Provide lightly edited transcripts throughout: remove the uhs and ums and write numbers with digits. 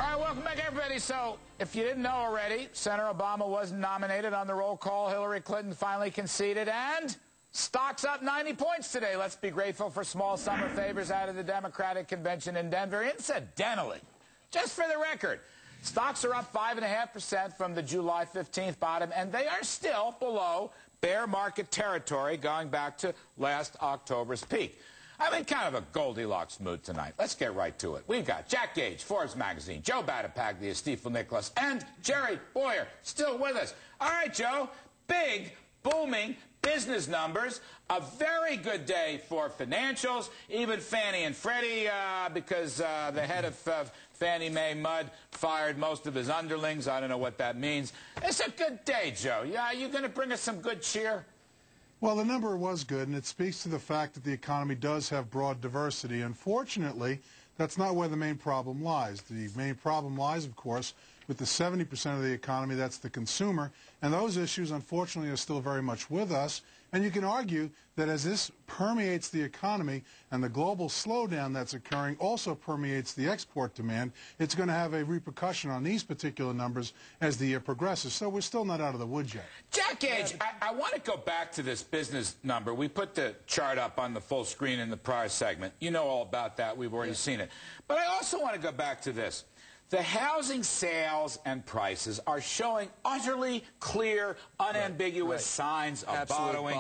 All right, welcome back, everybody. So, if you didn't know already, Senator Obama wasn't nominated on the roll call. Hillary Clinton finally conceded, and stocks up 90 points today. Let's be grateful for small summer favors out of the Democratic convention in Denver. Incidentally, just for the record, stocks are up 5.5% from the July 15th bottom, and they are still below bear market territory going back to last October's peak. I'm in kind of a Goldilocks mood tonight. Let's get right to it. We've got Jack Gage, Forbes Magazine, Joe Battipaglia, Stifel Nicholas, and Jerry Bowyer still with us. All right, Joe, big, booming business numbers. A very good day for financials. Even Fannie and Freddie, because the head of Fannie Mae Mudd fired most of his underlings. I don't know what that means. It's a good day, Joe. Yeah, you going to bring us some good cheer? Well, the number was good, and it speaks to the fact that the economy does have broad diversity. Unfortunately, that's not where the main problem lies. The main problem lies, of course, with the 70% of the economy, that's the consumer, and those issues, unfortunately, are still very much with us. And you can argue that as this permeates the economy and the global slowdown that's occurring also permeates the export demand, it's going to have a repercussion on these particular numbers as the year progresses. So we're still not out of the woods yet. Jack Gage, I want to go back to this business number. We put the chart up on the full screen in the prior segment. You know all about that. We've already seen it. But I also want to go back to this. The housing sales and prices are showing utterly clear, unambiguous signs of bottoming.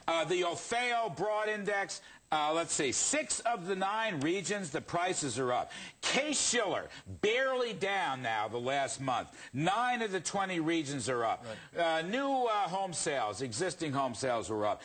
The OFEO Broad Index, let's see, 6 of the 9 regions, the prices are up. Case-Shiller, barely down now the last month. 9 of the 20 regions are up. New home sales, existing home sales were up.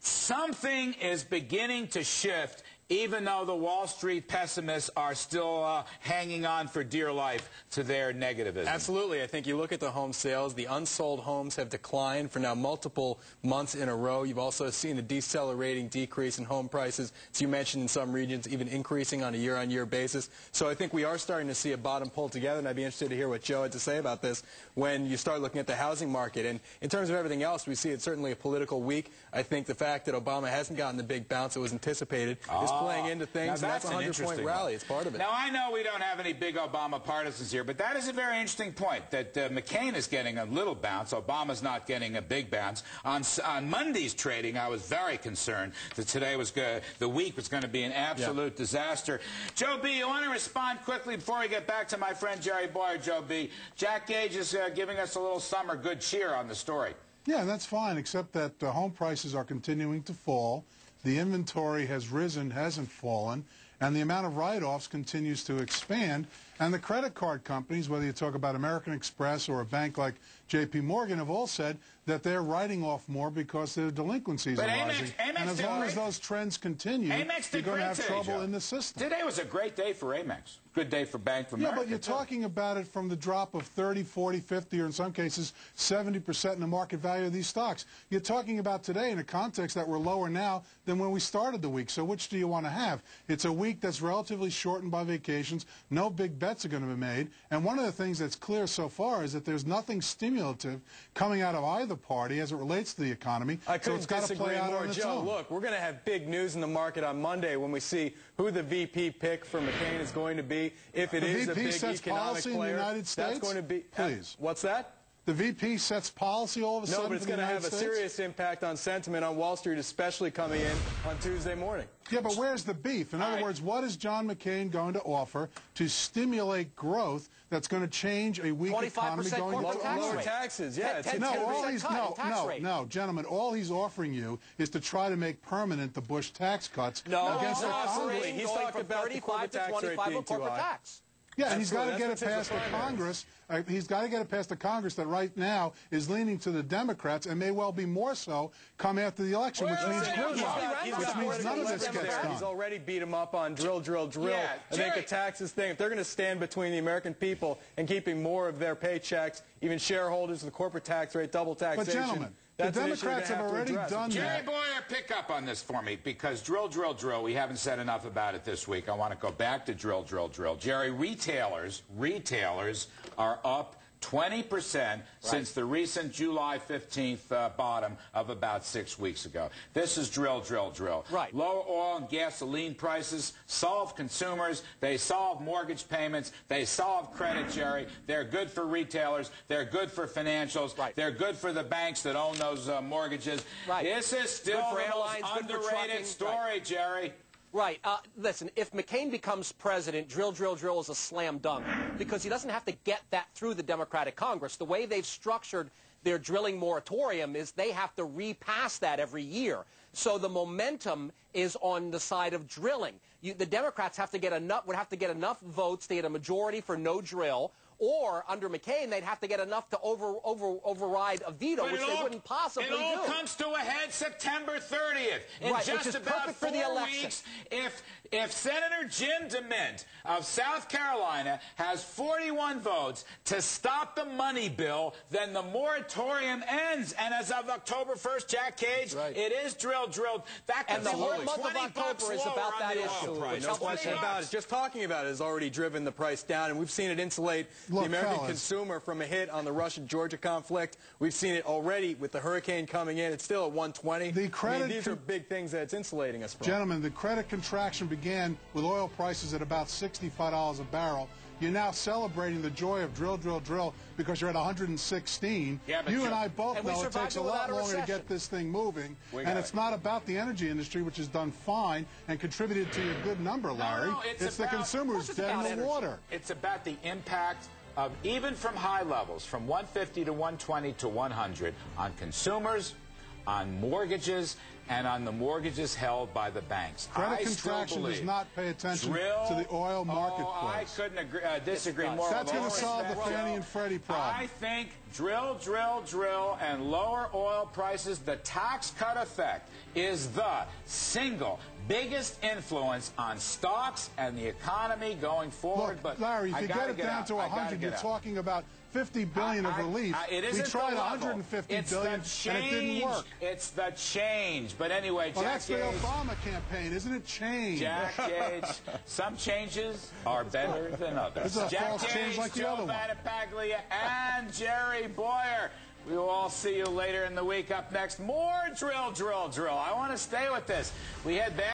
Something is beginning to shift, even though the Wall Street pessimists are still hanging on for dear life to their negativism. Absolutely. I think you look at the home sales, the unsold homes have declined for now multiple months in a row. You've also seen a decelerating decrease in home prices, as you mentioned, in some regions, even increasing on a year-on-year basis. So I think we are starting to see a bottom pull together, and I'd be interested to hear what Joe had to say about this when you start looking at the housing market. And in terms of everything else, we see it's certainly a political week. I think the fact that Obama hasn't gotten the big bounce that was anticipated is playing into things, and that's a 100-point rally. It's part of it. Now, I know we don't have any big Obama partisans here, but that is a very interesting point, that McCain is getting a little bounce. Obama's not getting a big bounce. On Monday's trading, I was very concerned that today was good. The week was going to be an absolute disaster. Joe B., you want to respond quickly before we get back to my friend Jerry Bowyer, Joe B. Jack Gage is giving us a little summer good cheer on the story. Yeah, that's fine, except that home prices are continuing to fall. The inventory has risen, hasn't fallen, and the amount of write-offs continues to expand. And the credit card companies, whether you talk about American Express or a bank like J.P. Morgan, have all said that they're writing off more because their delinquencies are rising. And as long as those trends continue, you're going to have trouble in the system. Today was a great day for Amex. Good day for Bank of America. Yeah, but you're talking about it from the drop of 30, 40, 50, or in some cases 70% in the market value of these stocks. You're talking about today in a context that we're lower now than when we started the week. So which do you want to have? It's a week that's relatively shortened by vacations. No big bets are going to be made. And one of the things that's clear so far is that there's nothing stimulative coming out of either party as it relates to the economy. I couldn't disagree more, Joe. Look, we're going to have big news in the market on Monday when we see who the VP pick for McCain is going to be. If it is a big economic player, in the United States? That's going to be... Please. What's that? The VP sets policy all of a sudden. No, but it's going to have a serious impact on sentiment on Wall Street, especially coming in on Tuesday morning. Yeah, but where's the beef? In other words, what is John McCain going to offer to stimulate growth that's going to change a weak economy going into lower taxes? Yeah, no, gentlemen, all he's offering you is to try to make permanent the Bush tax cuts against the Congress. He's talking about the corporate tax rate being too high. Yeah, and he's got to get it past the Congress. He's got to get it past the Congress that right now is leaning to the Democrats and may well be more so come after the election, which means none of this gets done. He's already beat him up on drill, drill, drill. I think the taxes thing, if they're going to stand between the American people and keeping more of their paychecks, even shareholders, the corporate tax rate, double taxation. But gentlemen, the Democrats have already done that. Jerry Bowyer, pick up on this for me, because drill, drill, drill, we haven't said enough about it this week. I want to go back to drill, drill, drill. Jerry, retailers are up 20% since the recent July 15th bottom of about 6 weeks ago. This is drill, drill, drill. Right. Lower oil and gasoline prices solve consumers. They solve mortgage payments. They solve credit, Jerry. They're good for retailers. They're good for financials. Right. They're good for the banks that own those mortgages. Right. This is still Good for the airlines, most good for underrated trucking. story, Right. Jerry. Right. Listen, if McCain becomes president, drill, drill, drill is a slam dunk because he doesn't have to get that through the Democratic Congress. The way they've structured their drilling moratorium is they have to repass that every year. So the momentum is on the side of drilling. The Democrats would have to get enough votes to get a majority for no drill, or under McCain, they'd have to get enough to override a veto, which they wouldn't possibly do. It all comes to a head September 30th. In Right, just which is about perfect for the 4 election. weeks, if Senator Jim DeMint of South Carolina has 41 votes to stop the money bill, then the moratorium ends. And as of October 1st, Jack Cage, it is drilled. That could And the be whole worth month of 20 October bucks is lower about on that the issue. oil price. No question about it. Just talking about it has already driven the price down, and we've seen it insulate the American consumer from a hit on the Russia-Georgia conflict. We've seen it already with the hurricane coming in. It's still at 120. These are big things that it's insulating us from. Gentlemen, the credit contraction began with oil prices at about $65 a barrel. You're now celebrating the joy of drill, drill, drill because you're at 116. Yeah, you and I both know it takes a lot longer to recession. get this thing moving. And it's not about the energy industry, which has done fine and contributed to your good number, Larry. No, it's the consumer who's dead in the water. It's about the impact of, even from high levels, from 150 to 120 to 100, on consumers, on mortgages, and on the mortgages held by the banks. Credit contraction does not pay attention to the oil marketplace. I couldn't disagree more. That's going to solve the Fannie and Freddie problem. I think drill, drill, drill, and lower oil prices, the tax cut effect is the single biggest influence on stocks and the economy going forward. Look, Larry, if you get it down to 100, you're talking about $50 billion of relief. We tried $150 billion, and it didn't work. It's the change. But anyway, well, Jack that's the Gage, Obama campaign, isn't it? Change. Jack Gage, some changes are better than others. This is a Jack false Gage, change like the Joe other one. Vanapaglia, and Jerry Bowyer. We will all see you later in the week. Up next, more drill, drill, drill. I want to stay with this. We had